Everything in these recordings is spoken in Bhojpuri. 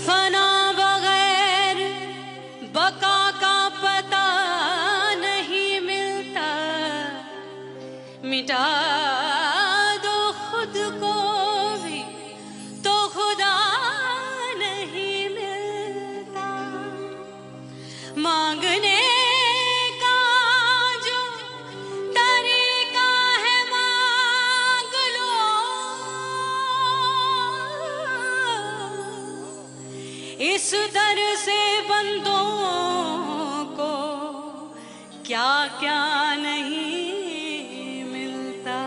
फना बगैर बका का पता नहीं मिलता, मिटा दो खुद को भी तो खुदा नहीं मिलता। मांगने का जो तरीका है मांग लो, इस दर से बंदों को क्या क्या नहीं मिलता।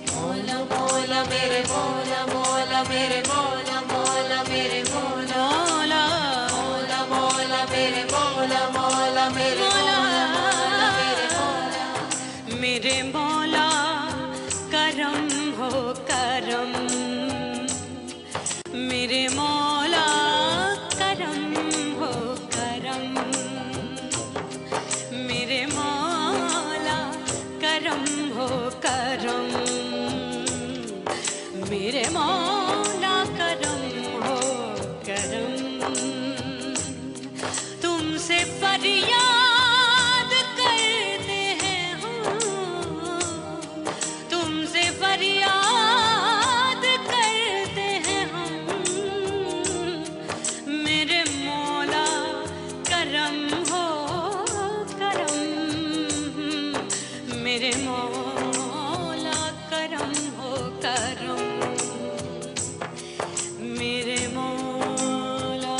मौला मौला मेरे मौला मौला मेरे मौला मौला मेरे मौला मौला मौला मेरे मौला मौला मेरे मौला मेरे मौला मेरे मौला करम हो करम, मेरे मौला करम हो करम, मेरे मौला करम हो करम, मेरे मौला करम हो करम। तुमसे फरियाद करते हैं हम, तुमसे फरियाद करते हैं हम, मेरे मौला करम हो करम, मेरे मौला करम हो करम, मेरे मौला।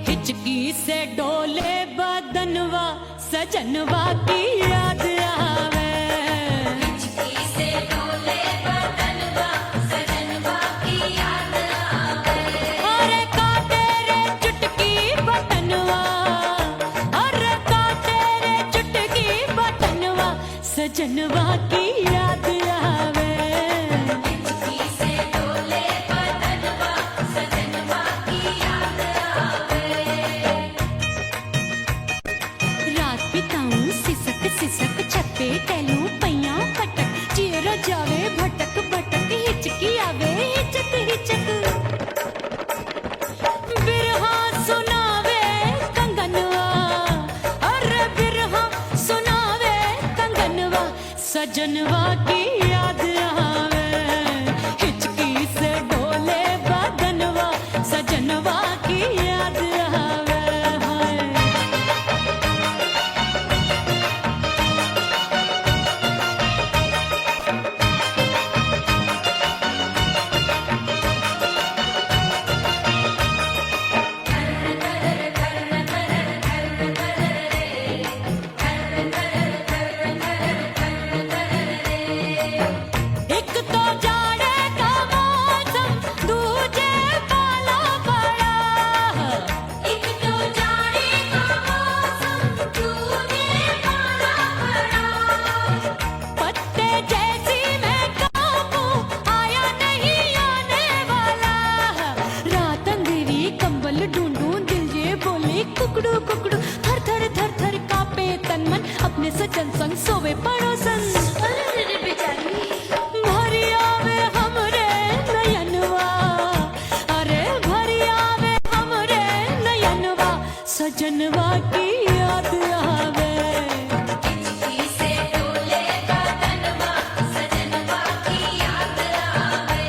हिचकी से डोले बदनवा सजनवा की याद आवे, हिचकी से डोले बदनवा सजनवा की याद आवे। अरे का तेरे चुटकी बटनवा, अरे का तेरे चुटकी बटनवा सजनवा की याद आवे, हिचकी से डोले बदनवा सजनवा की याद आवे। रात बिताऊं सिसक सिसक छत पे टहलूं पैया पटक, चेहरा जावे भटक भटक, हिचकी आवे हिचक हिचक। बिरहा सुनावे कंगनवा, अरे बिरहा सुनावे कंगनवा सजनवा की याद आवे, हिचकी से डोले बदनवा सजनवा की याद आवे। हाय एक तो जाड़े का मौसम दूजे पाला पड़ा, एक तो जाड़े का मौसम दूजे पाला पड़ा। पत्ते जैसी मैं कांपूं आया नहीं आने वाला, रात अंधेरी कंबल ढूंढूं दिल ये बोले कुकड़ू कुकड़ू, थर थर थर थर कांपे तन मन अपने सजन संग सोवे पड़ोसन। भरिया वे हमरे नयनवा, अरे भरिया वे हमरे नयनवा सजनवा की याद आवे, हिचकी से डोले बदनवा सजनवा की याद आवे।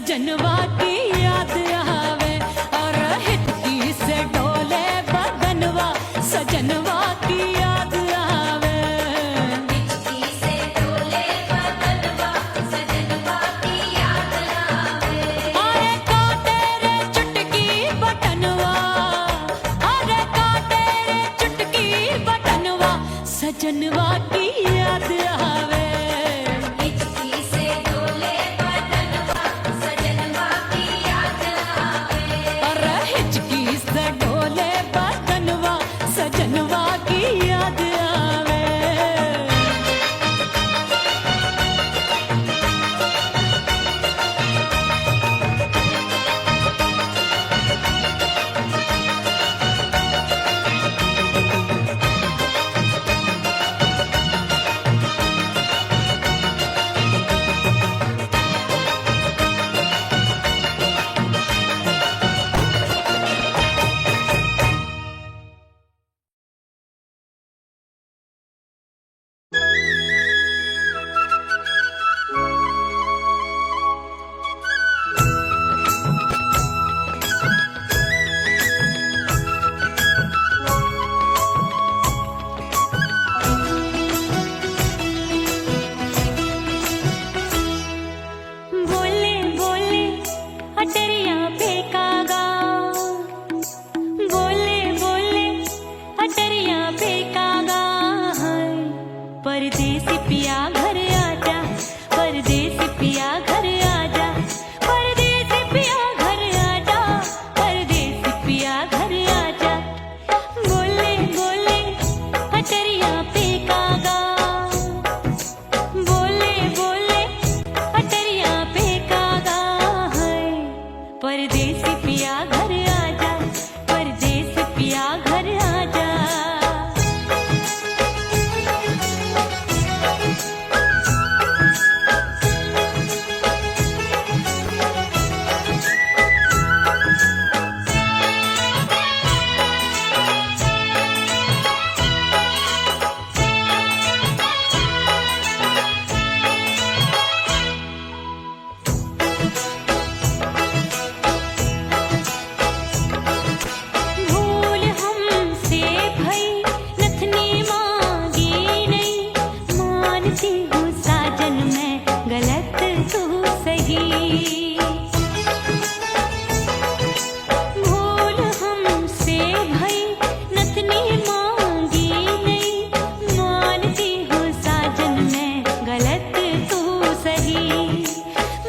सजनवा की याद आवे और हिचकी से डोले बदनवा सजनवा की याद आवे हिचकी से डोले बदनवा सजनवा की याद आवे अरे काटे रे चुटकी बटनवा अरे काटे रे चुटकी बटनवा सजनवा की याद आवे हिचकी से डोले बदनवा सजनवा की याद आवे अरे हिचकी से डोले बदनवा सजनवा की याद आवे बोले बोले अटरिया पे कागा बोले बोले अटरिया पे कागा हाय परदेसी पिया घर आजा परदेसी पिया घर आजा परदेसी पिया घर आजा परदेसी पिया घर आजा बोले बोले अटरिया पे कागा बोले बोले अटरिया पे कागा है परदेसी पिया घर आजा परदेसी पिया घर आजा भूल हमसे भई नथनी मांगी नहीं मानती हूँ साजन मैं गलत तू सही भूल हमसे भई नथनी मांगी नहीं मानती हूँ साजन मैं गलत तू सही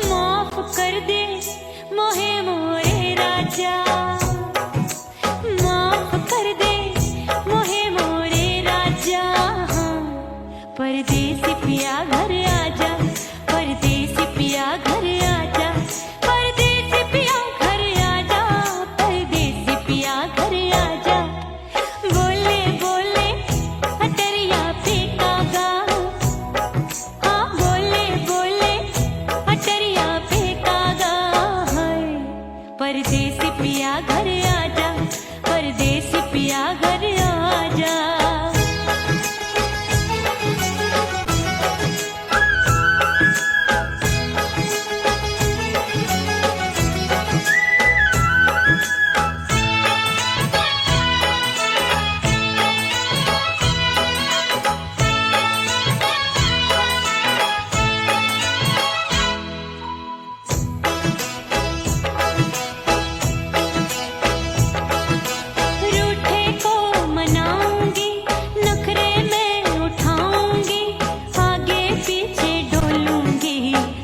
माफ कर दे मोहे मोरे राजा माफ कर दे मोहे मोरे राजा परदेसी पिया घर आजा परदेसी पिया घर आजा परदेसी पिया घर आजा परदेसी पिया घर आजा बोले बोले अटरिया पे कागा हाँ बोले बोले अटरिया पे कागा है परदेसी पिया घर आजा परदेसी पिया घर आजा रूठे को मनाऊंगी नखरे में उठाऊंगी आगे पीछे डोलूंगी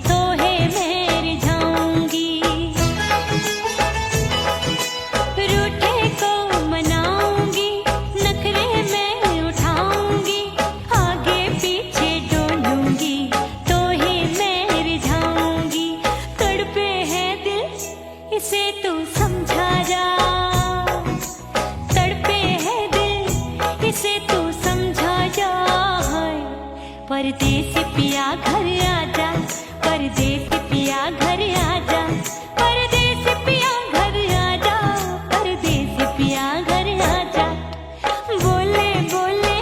तोहे मैं रिझाऊंगी रूठे को मनाऊंगी नखरे में उठाऊंगी आगे पीछे डोलूंगी तोहे मैं रिझाऊंगी तड़पे है दिल इसे तू समझा जा तड़पे है दिल इसे तू समझा जा परदेसी पिया घर आजा परदेसी पिया घर आजा परदेसी पिया घर आजा परदेसी पिया घर आजा बोले बोले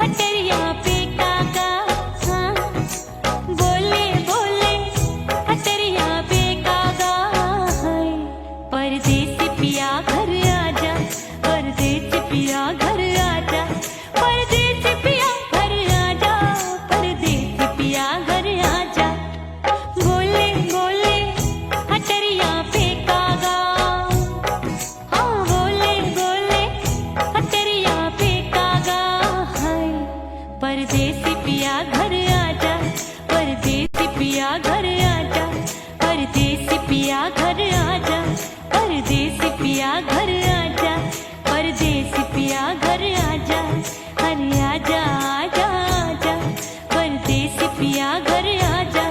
अटरिया पे कागा हाँ बोले बोले अटरिया पे कागा परदेसी पिया घर आजा, परदेसी पिया घर आजा, परदेसी पिया घर आजा, परदेसी पिया घर आजा, परदेसी पिया घर आजा, अरे आजा आजा आजा, परदेसी पिया घर आजा,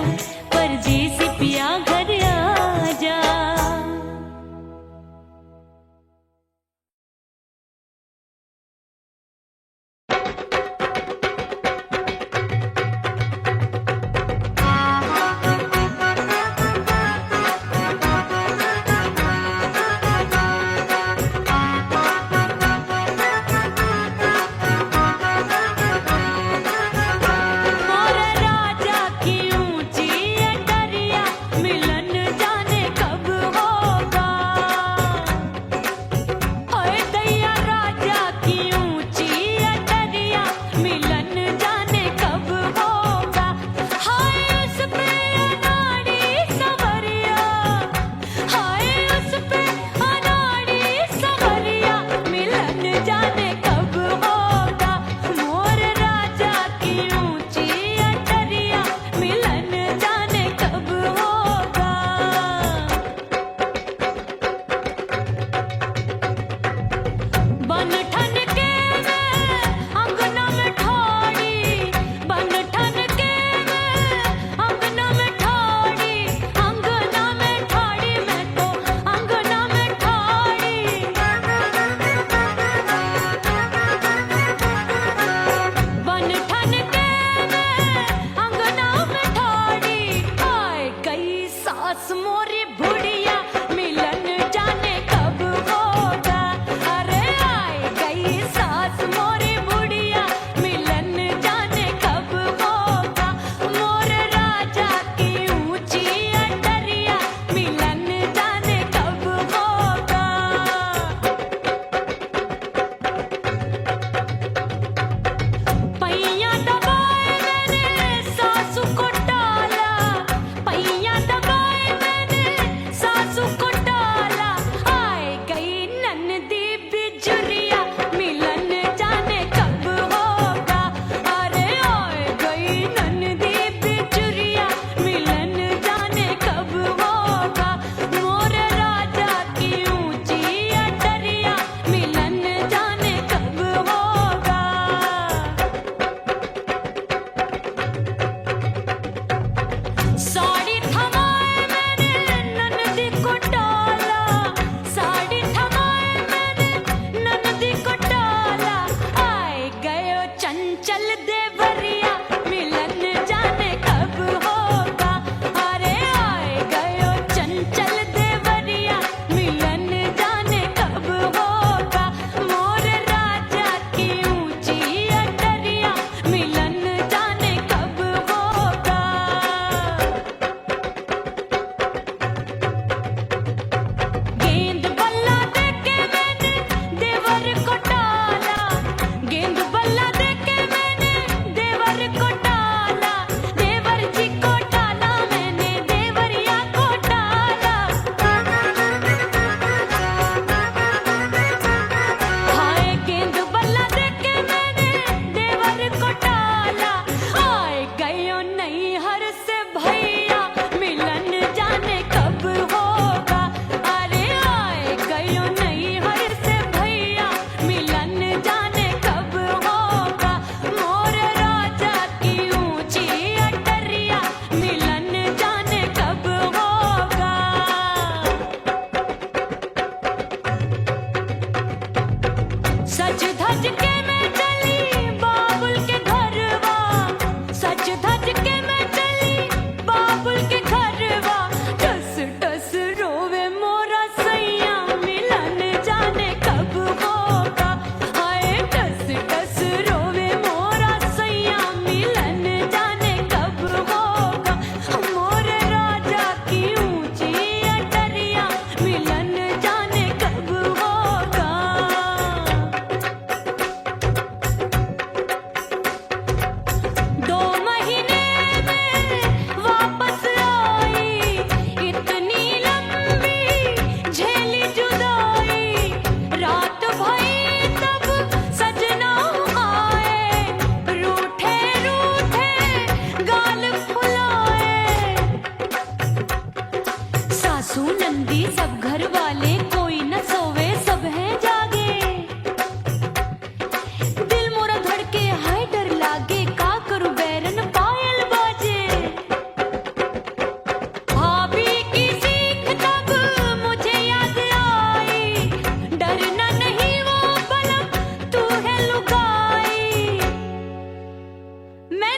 परदेसी पिया घर आजा। देवर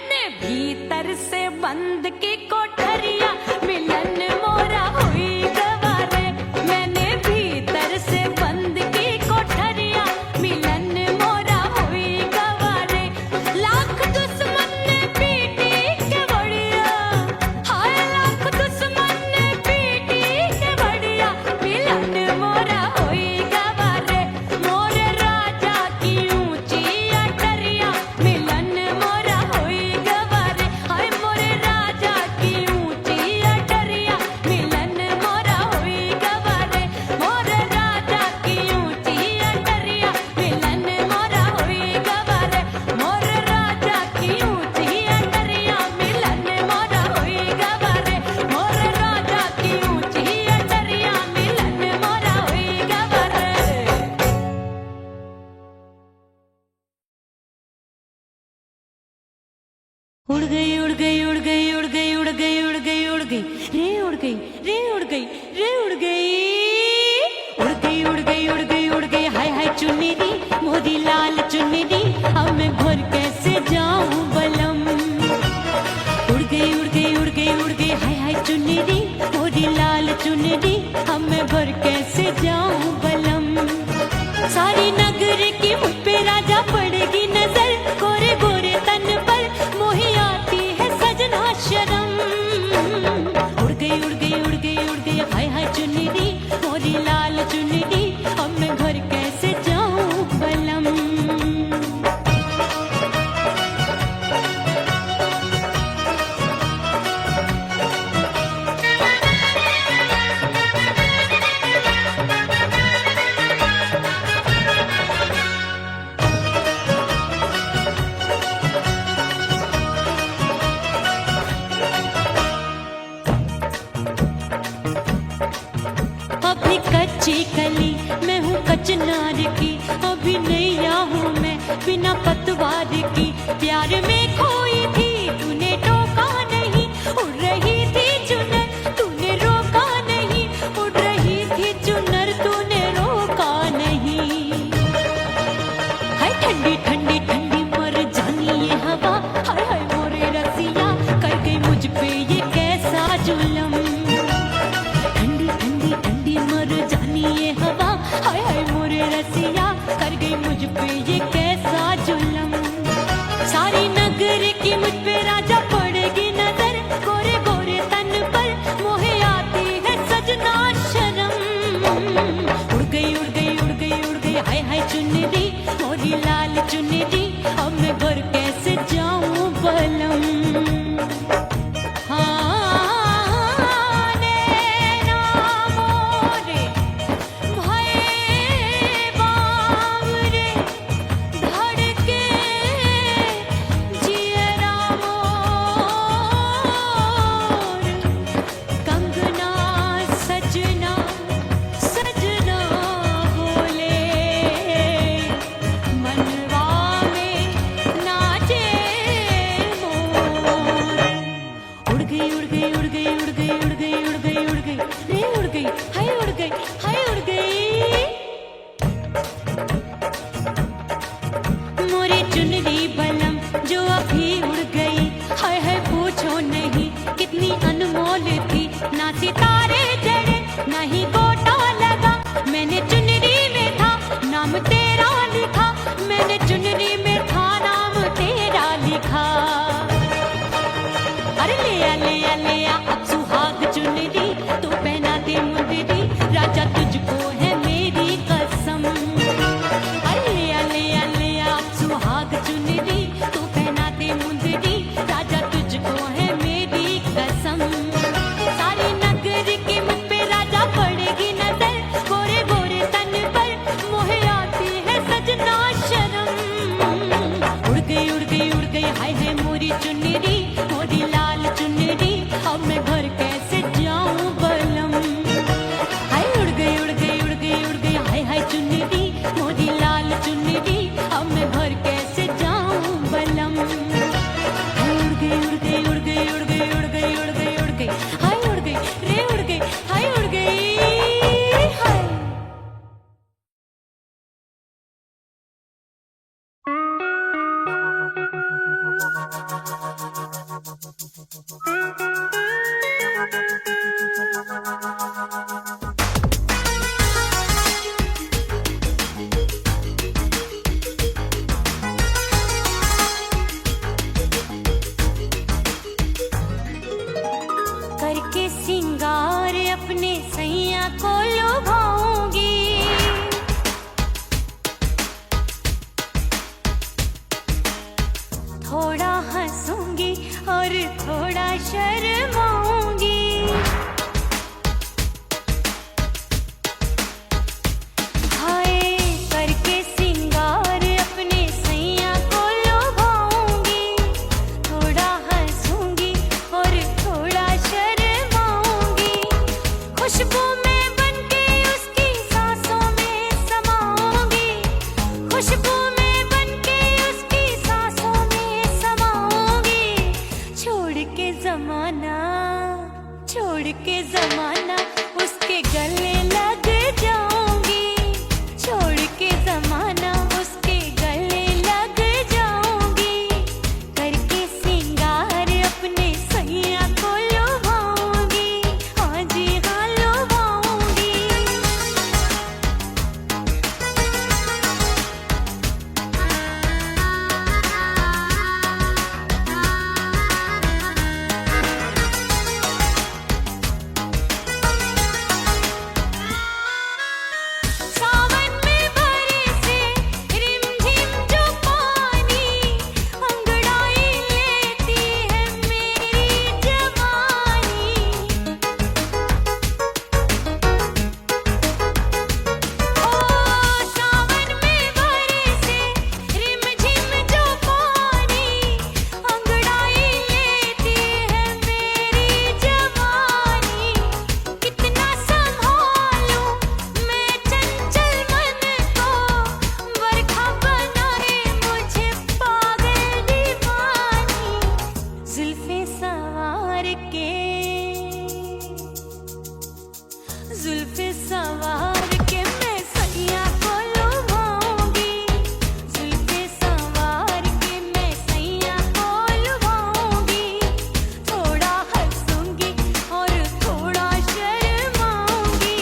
मैंने भीतर से बंद की कोठरिया मिलन मोरा हुई गवारे मैंने भीतर से बंद की कोठरिया मिलन मोरा हुई गवारे लाख दुश्मन ने पीटी के बढ़िया हाय लाख दुश्मन ने पीटी के बढ़िया मिलन मोरा हुई गवारे मोरे राजा की ऊंची अटरिया मिलन मोरा हुई गवारे हाय मोरे राजा की ऊंची अटरिया मिलन मोरा हुई गवारे मोरे राजा की ऊंची अटरिया मिलन मोरा हुई गवारे मोरे राजा की ऊंची अटरिया मिलन मोरा हुई गवारे मोरे राजा की ऊंची अटरिया मिलन मोरा हुई गवारे उड़ गई उड़ गई उड़ गई उड़ गई उड़ गई उड़ गई उड़ गई रे उड़ गई रे उड़ गई रे उड़ गई उड़ गई उड़ गई उड़ गई उड़ गई हाय हाय चुन्नी दी मोदी लाल चुन्नी दी अब मैं घर कैसे जाऊं बलम उड़ गई उड़ गई उड़ गई उड़ गई हाय हाय चुन्नी दी मोदी लाल चुन्नी दी अब मैं घर कैसे जाऊं बलम सारी नगर की मुझ पे राजा पड़ेगी नजर गोरे गोरे तन पर मोही आती है सजना शर्म उड़ गई उड़ गई उड़ गई उड़ गई हाय हाय चुन्नी दी मोरी लाल चुन्नी दी अब मैं घर कैसे जाऊं बलम अभी कच्ची कली मैं हूँ कचनार की अभी नैया हूँ मैं बिना पतवार की प्यार में खोई थी तूने टोका नहीं उड़ रही थी चुनर तूने रोका नहीं उड़ रही थी चुनर तूने रोका नहीं हाय ठंडी ठंडी ठंडी मर जानी ये हवा हाय हाय मोरे रसिया कर गई मुझ पे ये कैसा जुलम ठंडी ठंडी ठंडी मर जानी ये हवा हाय हाय मोरे रसिया कर गई मुझ पे ये कैसा जुलम सारी नगर की मुझ पे राजा पड़ेगी नजर गोरे गोरे तन पर मोहे आती है सजना शर्म उड़ गई उड़ गई उड़ गई उड़ गई हाय हाय चुन्नी दी मोरी लाल चुन्नी दी अब मैं घर कैसे जाऊं बलम सितारे जड़े नहीं गोटा लगा मैंने चुनरी में था नाम तेरा लिखा मैंने चुनरी में था नाम तेरा लिखा अरे ले आ अब सुहाग चुनरी तू पहना दे मुंदरी राजा तुझको है मेरी कसम अरे ले आ अब सुहाग चुनरी तू पहना दे मुंदरी राजा तुझको है मेरी कसम सारी नगर की मुझ पे राजा पड़ेगी नजर गोरे गोरे तन पर मोहे आती है सजना शर्म उड़ गई उड़ गई उड़ गई हाय हाय मोरी चुनरी मोरी लाल चुनरी अब मैं घर कैसे जाऊं बलम हाय उड़ गई उड़ गई उड़ गई उड़ गई हाय हाय चुनरी मोरी लाल चुनरी अब मैं घर कैसे जाऊं बलम हाय उड़ गई उड़ गई उड़ गई उड़ गई उड़ गई उड़ गई उड़ गई हाय उड़ गई रे उड़ गई हाय उड़ गई हाय थोड़ा हंसूंगी और थोड़ा शर्माऊंगी। हाय करके सिंगार अपने सैया को लुभाऊंगी। थोड़ा हंसूंगी और थोड़ा शर्माऊंगी। खुशबू में बनके उसकी सांसों में समाऊंगी। खुशबू में बनके उसकी सांसों में समाऊंगी। छोड़ के जमाना उसके गले लग जाऊंगी। छोड़ के जमाना उसके गले लग जाऊंगी। करके सिंगार अपने सैया को लुभाऊंगी। हाँ जी हाँ लुभाऊंगी। सावन में बरसे रिमझिम जो पानी, अंगड़ाई लेती है मेरी जवानी। ओ सावन में बरसे रिमझिम जो पानी, अंगड़ाई लेती है मेरी जवानी। कितना संभालूं मैं चंचल मन को, बरखा बनाए मुझे पागल दीवानी। जुल्फे सवार के मैं सैया को लुभाऊंगी। जुल्फे सवार के मैं सैया को लुभाऊंगी। थोड़ा हंसूंगी और थोड़ा शर्माऊंगी।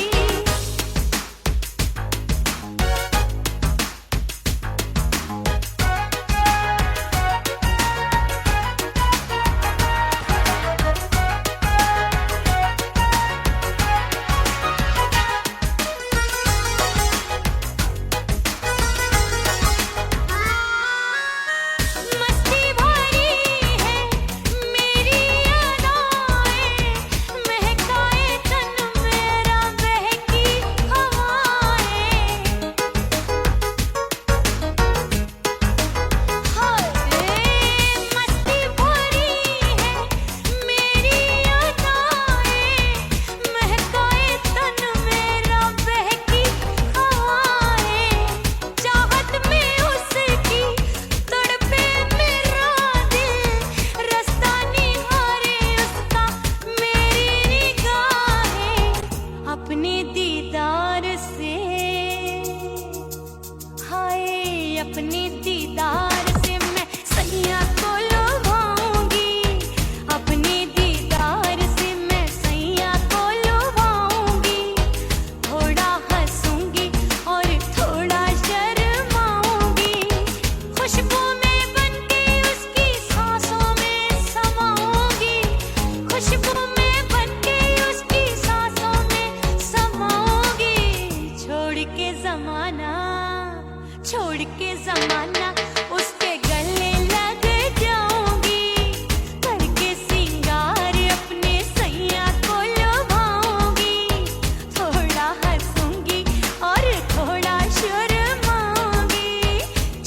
मस्ती भरी है मेरी अदाएं, महकाए तन मेरा बहकी हवाएं। हाय मस्ती भरी है मेरी अदाएं, महकाए तन मेरा बहकी हवाएं। चाहत में उसकी तड़पे मेरा दिल, रास्ता निहारे उसका मेरी निगाहें। अपने दीदार से हाय अपने दीदार से मैं सैया को लुभाऊंगी। अपने दीदार से मैं सैया को लुभाऊंगी। थोड़ा हंसूंगी और थोड़ा शर्माऊंगी। खुशबू में बनके उसकी सांसों में समाऊंगी। खुशबू में बनके उसकी सांसों में समाऊंगी। छोड़ के जमाना उसके गले लग जाऊंगी। करके सिंगार अपने सैया को लुभाऊंगी। थोड़ा हंसूंगी और थोड़ा शर्माऊंगी।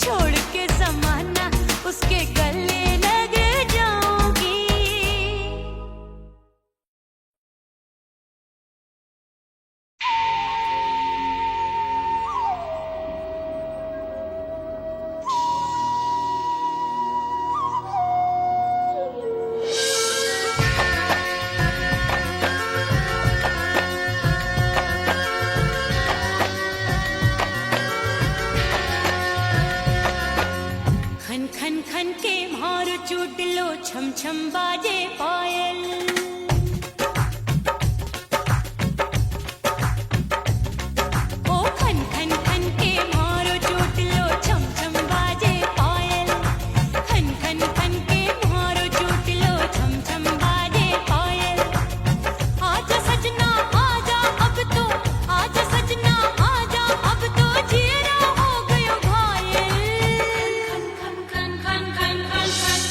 छोड़ के जमाना उसके गले लग जाऊंगी। खन खन खन के मारो चुटलो, छम छम बाजे पायल। ओ खन खन खन के मारो चुटलो, छम छम बाजे पायल। खन खन खन के मारो चुटलो, छम छम बाजे पायल। आजा सजना आजा अब तो, आजा सजना आजा अब तो, जीरा हो गयो घायल। खन खन खन खन खन खन खन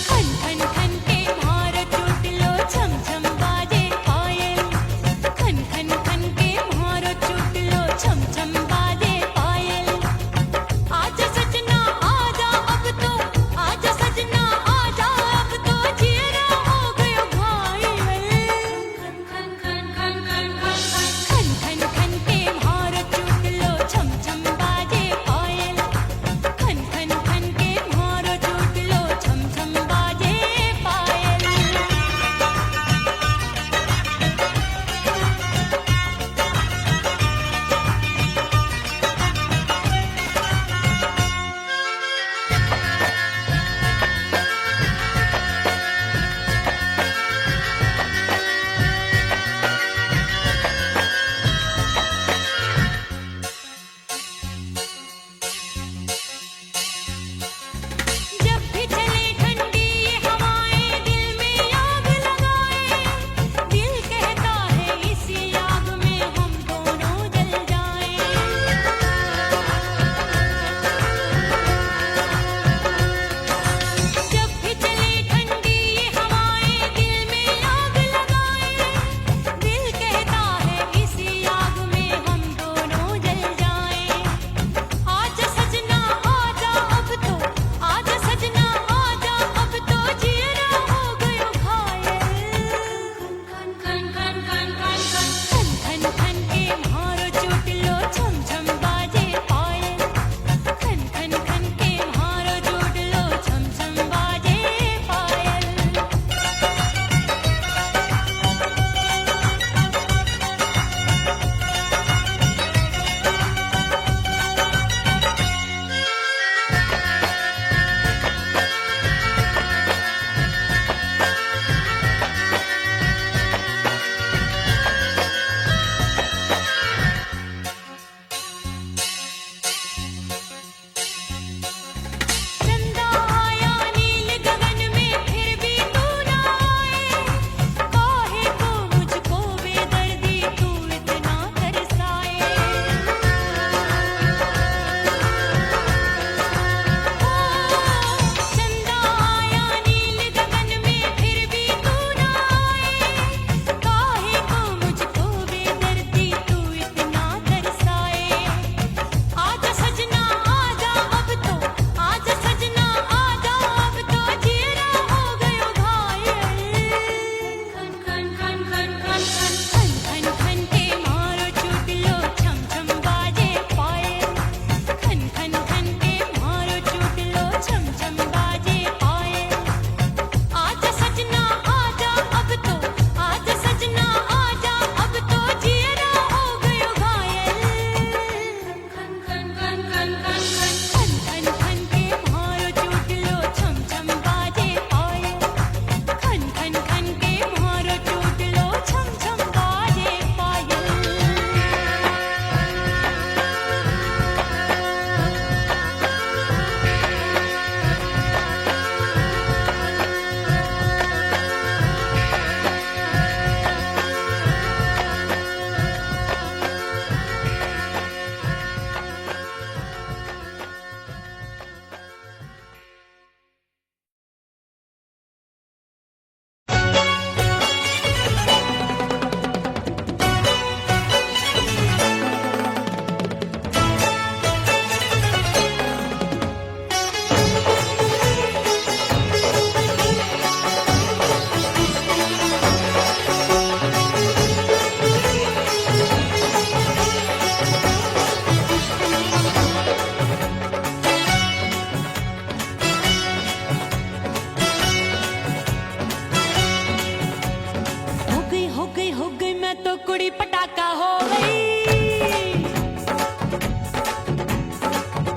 पटाखा हो गई।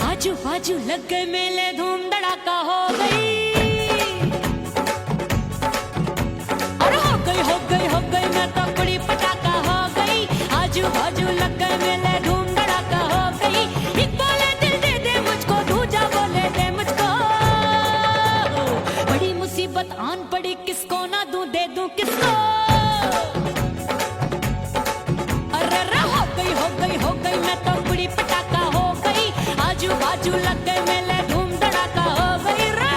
आजू बाजू लग गए मेले, धूम धड़ाका हो गई। और हो गई मैं तो बड़ी पटाखा हो गई। आजू बाजू लग गए मेले, धूम धड़ाका हो गई। एक बोले दिल दे दे मुझको, दूजा बोले दे मुझको। बड़ी मुसीबत आन पड़ी, किसको ना दूं दे दूं किसको। अरे हो गई मैं तो बड़ी पटाखा हो गई। आजू बाजू लग गए मेले, धूम धड़ाका हो गई रे।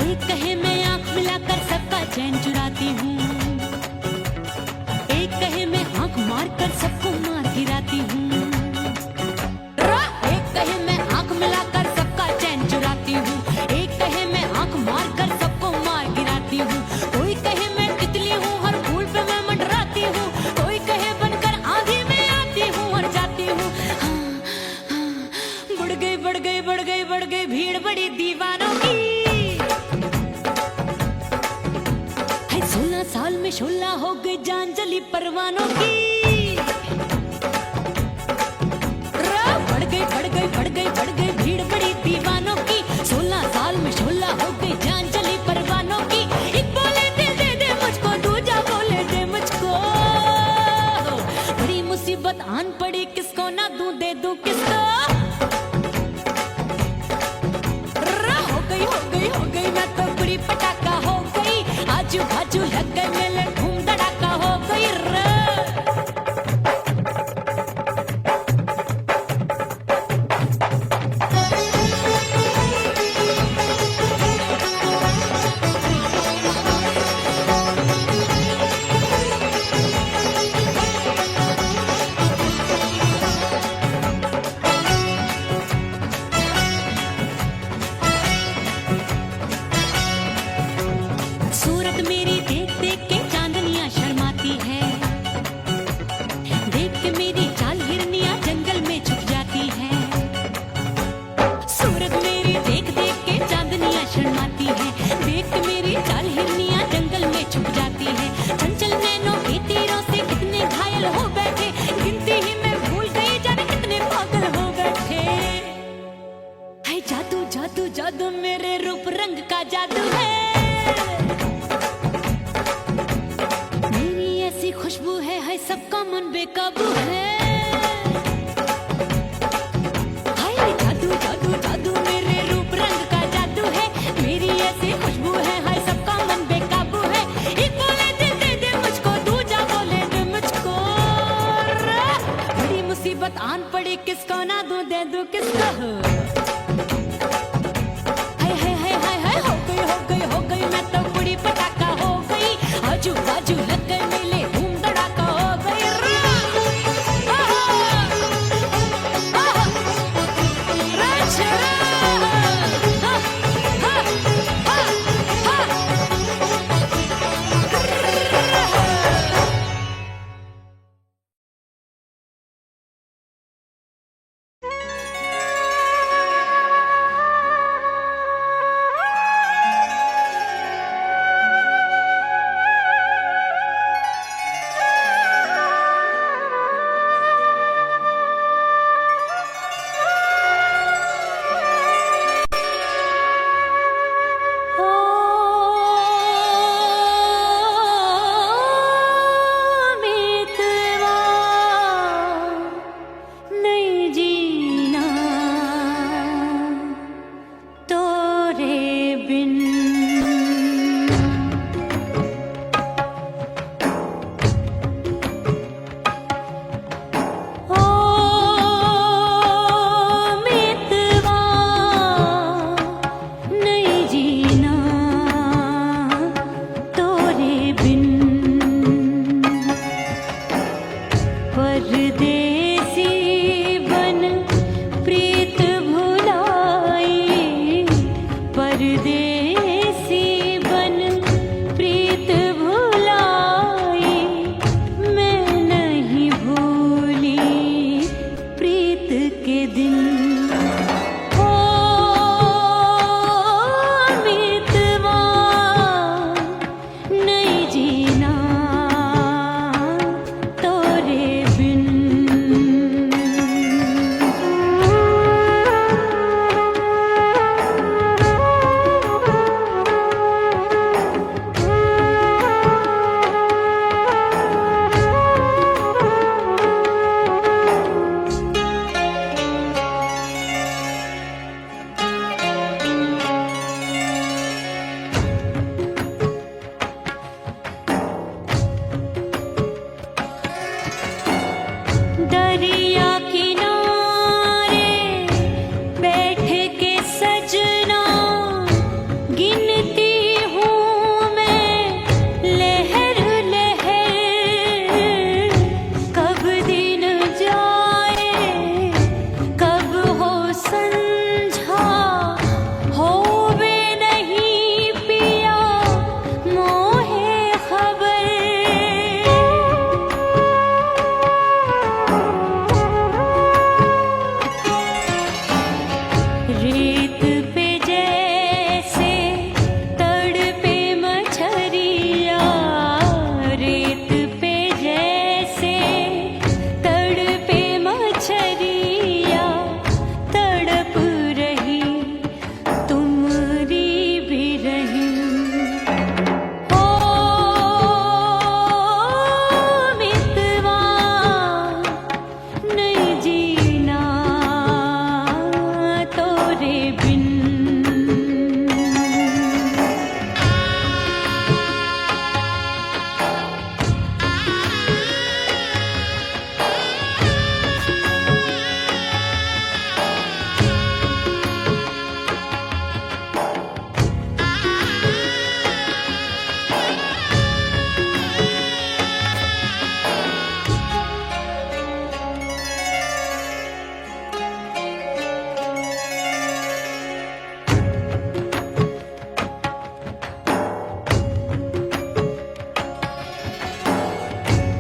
एक कहे मैं आंख मिलाकर सबका चैन चुराती हूँ, एक कहे मैं आंख मारकर सबको मार गिराती हूँ। एक कहे मैं आंख मिलाकर सबका चैन चुराती हूँ, एक कहे मैं आंख मारकर सबको मार गिराती हूँ। कोई कहे मैं तितली हूँ, हर फूल पे मैं मंडराती हूँ। कोई कहे बनकर आंधी में आती हूँ और जाती हूँ। बढ़ गई भीड़ बड़ी दीवानों की। 16 साल में शोला हो गई जान जली परवानों की। बढ़ गई भीड़ बड़ी दीवानों की। 16 साल में शोला हो गई जान जली परवानों की। एक बोले दिल दे दे मुझको, दूजा बोले दे मुझको। बड़ी मुसीबत आन पड़ी, किसको ना दूं दे दूं किसको। हो गई मैं तो बड़ी पटाखा हो गई। आजू बाजू लग गए मेले, धूम धड़ाका हो गई रे। सूरत मेरी देख देख के चांदनियां शर्माती है। देख के मेरी चाल हिरनियां जंगल में छुप जाती है। सूरत मेरी देख देख के चांदनियां शर्माती है। देख के मेरी चाल हिरनियां जंगल में छुप जाती है। चंचल नैनों के तीरों से कितने घायल हो बैठे, गिनती ही मैं भूल गई जाने कितने पागल हो बैठे। है जादू जादू जादू मेरे रूप रंग का जादू है। खुशबू है सबका मन बेकाबू है। हाय जादू जादू जादू मेरे रूप रंग का जादू है। मेरी ऐसी खुशबू है, हाय सबका मन बेकाबू है। एक बोले दिल दे दे मुझको, दूजा बोले दे मुझको। बड़ी मुसीबत आन पड़ी, किसको ना दूं दे दूं किसको। हो गई मैं तो बड़ी पटाखा हो गई। आजू बाजू लग गए मेले, धूम धड़ाका हो गई रे। दरिया किनारे बैठ के सजना गिनती हूँ मैं लहर लहर, कब दिन जाए कब हो संझा, होवे नहीं पिया मोहे खबर। रेत पे जैसे तड़पे मछरिया, रेत पे जैसे तड़पे मछरिया, तड़प रही तुम्हारी भी रही। ओ मितवा नहीं जीना तोरे बिन।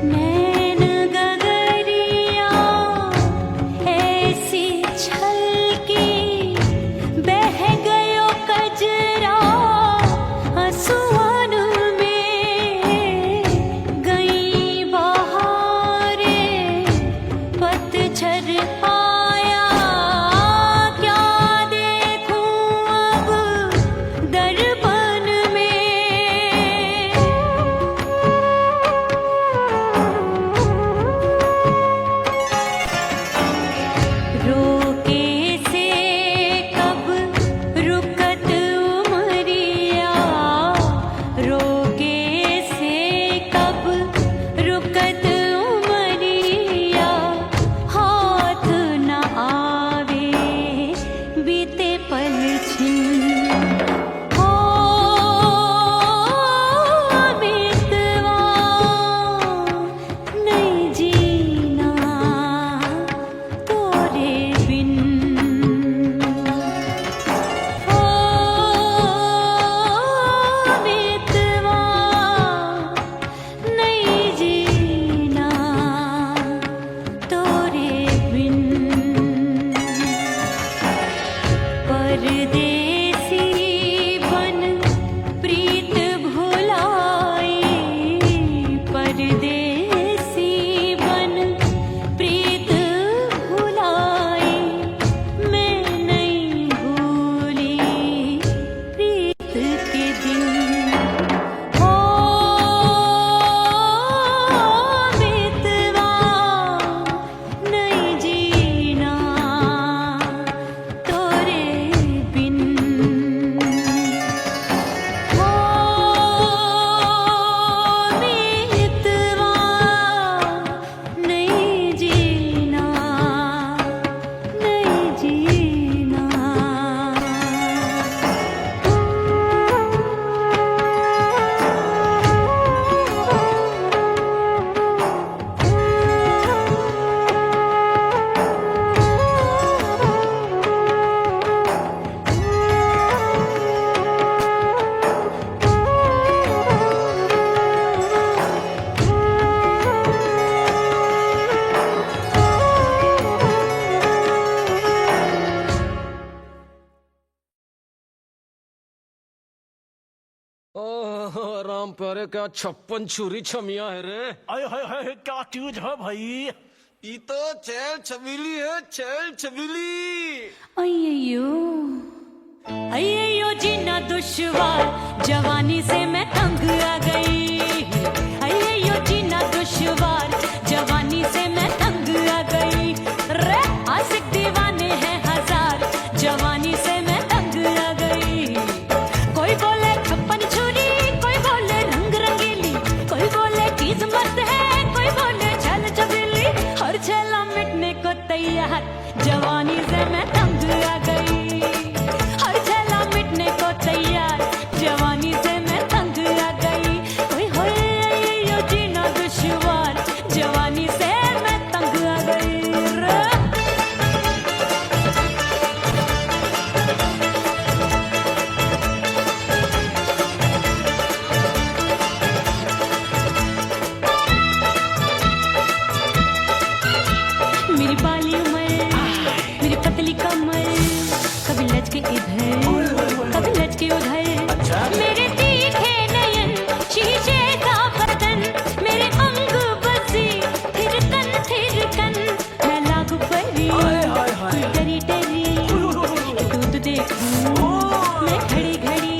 नैन गगरिया ऐसी छलकी, बह गयो कजरा आंसुअन में। गई बहारे पतझर आया, क्या देखूं अब दर्पण में। रोके से कब रुकत उमरिया, रोके से कब रुकत उमरिया, हाथ न आवे बीते पल छिन। ओ मितवा नहीं जीना तोरे बिन। ओ मितवा नहीं जीना तोरे बिन। परदेसी बन प्रीत भुलाई, परदेसी बन प्रीत भुलाई, मैं नहीं भूली प्रीत के दिन। ओ मितवा नहीं जीना तोरे बिन। ओ मितवा नहीं जीना, नहीं जीना। ओह राम प्यारे, क्या 56 छुरी छमिया है रे। हाय हाय हाय, क्या चीज है भाई? ये तो चैल छबीली है, चैल छबीली। अय्यो अय्यो जीना दुश्वार, जवानी से मैं तंग आ गई। अय्यो जीना दुश्वार, जवानी से मैं तंग आ गई। रे आशिक दीवाने हैं हजार, जवानी से मैं तंग आ गई। कोई बोले 56 छुरी, कोई बोले रंग रंगीली, कोई बोले चीज मस्त है, कोई बोले छल छबीली। हर छला मिट राहत, जवानी से मैं तंग आ गई। हर झेला मिटने को तैयार, जवानी से मैं तंग आ गई। ओए होए यो जीना दुश्वार, जवानी से मैं तंग आ गई रे। मेरी बाली उम्र, मेरी पतली कमर, कभी लचके इधर कभी लचके उधर। मेरे तीखे नयन, शीशे का बदन, मेरे अंग बसी थिरकन। मैं लागू परी तू डरी डरी, दूध देखूं मैं घड़ी घड़ी।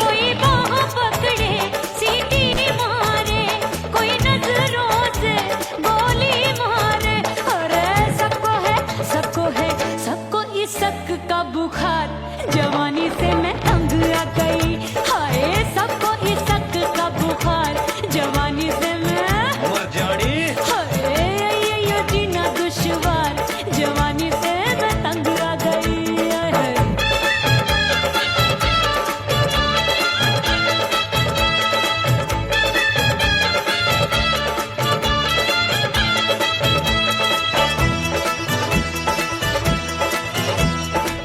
कोई बाहों पकड़े सीटी मारे, कोई नजरों से गोली मारे। अरे सबको इसक का बुखार, जवानी से मैं तंग आ गई। हाय सबको इसक का बुखार, जवानी से मैं मर जानी हाय यो जीना दुश्वार, जवानी से मैं तंग आ गई। हाय।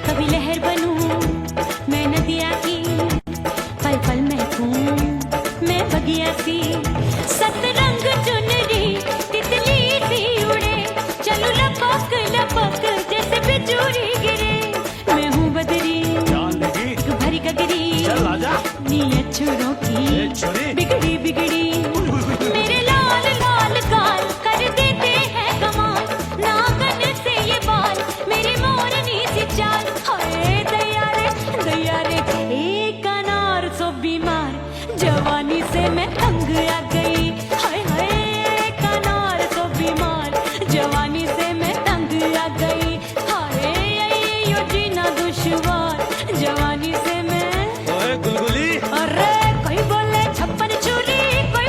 कभी लहर बनूं मैं नदिया की, पल पल महकूं मैं बगिया सी। सतरंग चुनरी तितली सी उड़े, चलूं लपक लपक जैसे बिजुरी गिरे। मैं हूँ बदरी एक भरी गगरी, चल आजा। नीयत छुरों ए, छुरी। की बिगड़ी बिगड़ी। मेरे लाल लाल गाल कर देते हैं कमाल, नागन से ये बाल मेरी मोरनी सी चाल। हाय दैया रे एक अनार सो बीमार, जवानी से मैं तंग आ गई। हाय हाय एक अनार सो बीमार, जवानी से मैं तंग आ गई। हाय यो जीना दुश्वार, जवानी से मैं। ओए गुलगुली अरे कोई बोले छप्पन छुरी, कोई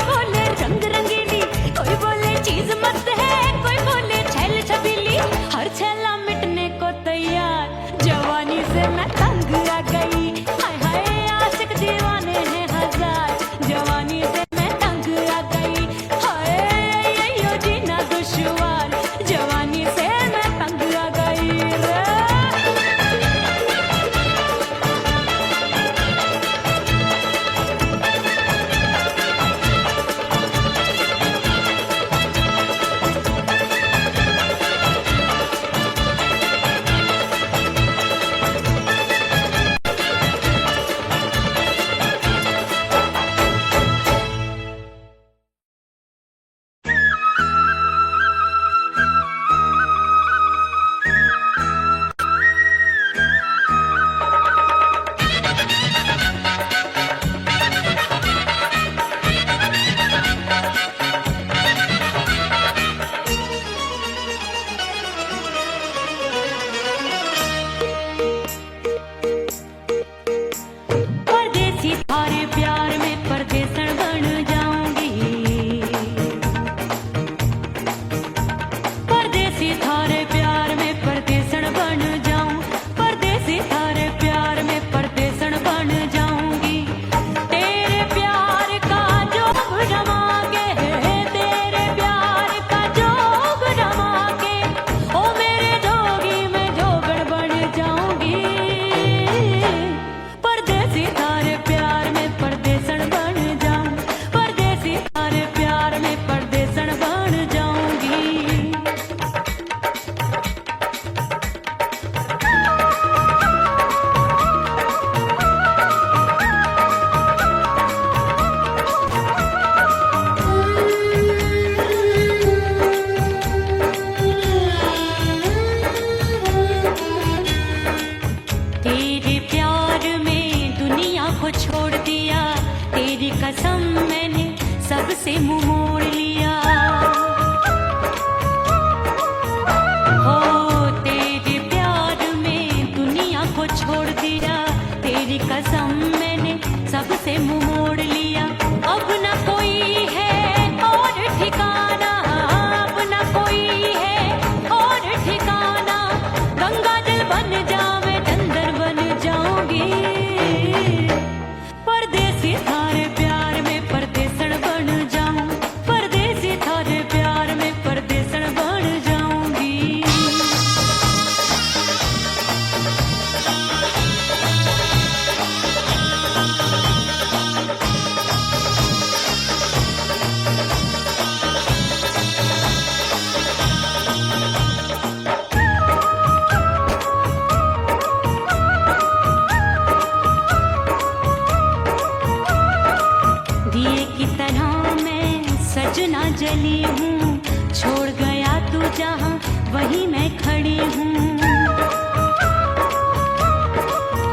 जली हूँ, छोड़ गया तू जहाँ वहीं मैं खड़ी हूँ।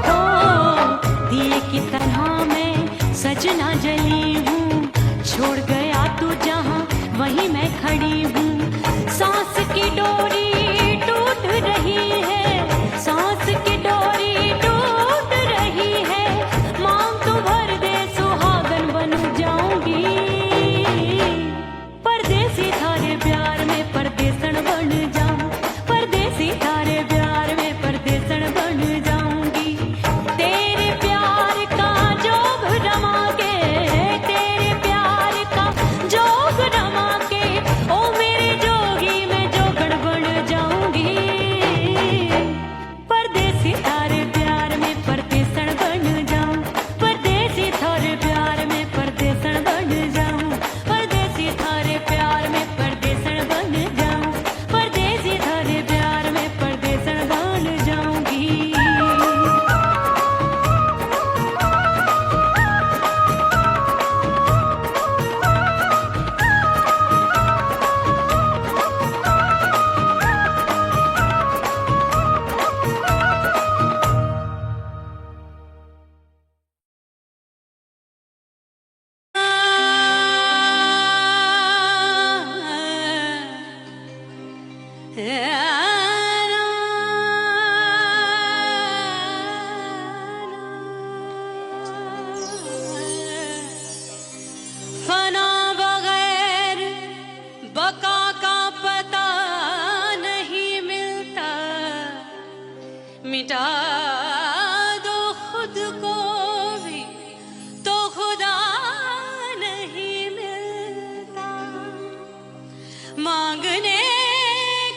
ओ दिए की तरह मैं सजना जली हूँ, छोड़ गया तू जहाँ वहीं मैं खड़ी हूँ। सांस की डोरी टूट रही है, सांस की डोरी टूट रही है, मांग तू भर दे सुहागन बन जाऊंगी। परदेसी थारे प्यार में परदेसन बन जाऊं, परदेसी थारे प्यार में परदेसन बन जाऊंगी। तेरे प्यार का जोग रमा के, तेरे प्यार का जोग रमा के, ओ मेरे जोगी मैं जोगड़ बन जाऊंगी। परदेसी थारे प्यार में परदेसन बन जाऊं, परदेसी थारे प्यार में परदेसन बन जाऊं, परदेसी थारे प्यार में परदेसन बन जाऊं, परदेसी थारे प्यार में परदेसन बन जाऊंगी। फना बगैर बका का पता नहीं मिलता, मिटा दो खुद को भी तो खुदा नहीं मिलता। मांगने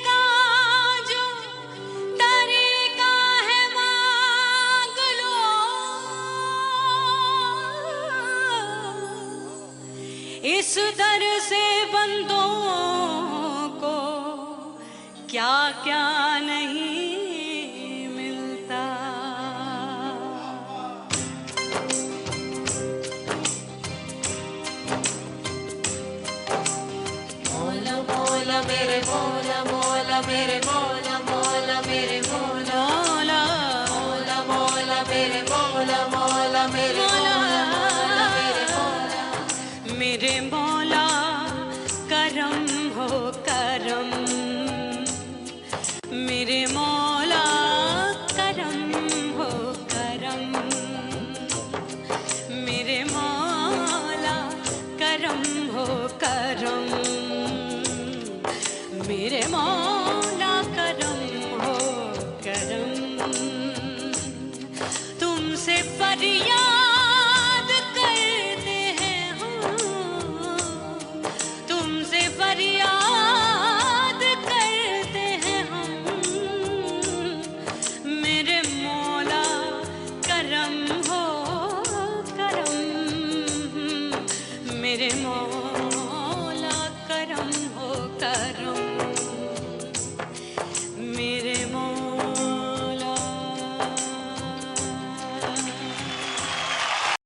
का जो तरीका है मांग लो, इस दर से बंदों को क्या क्या नहीं मिलता। मौला मौला मेरे मौला मौला मेरे मौला मौला मेरे मौला मौला मौला मेरे मौला मौला मेरे मौला मौला मेरे मौला। मेरे मौला करम हो करम, मेरे मौला करम हो करम, मेरे मौला करम हो करम, मेरे मौला करम हो करम। तुमसे फरियाद करते हैं हम, तुमसे फरियाद करते हैं हम, मेरे मौला करम हो करम, मेरे मौला करम हो करम।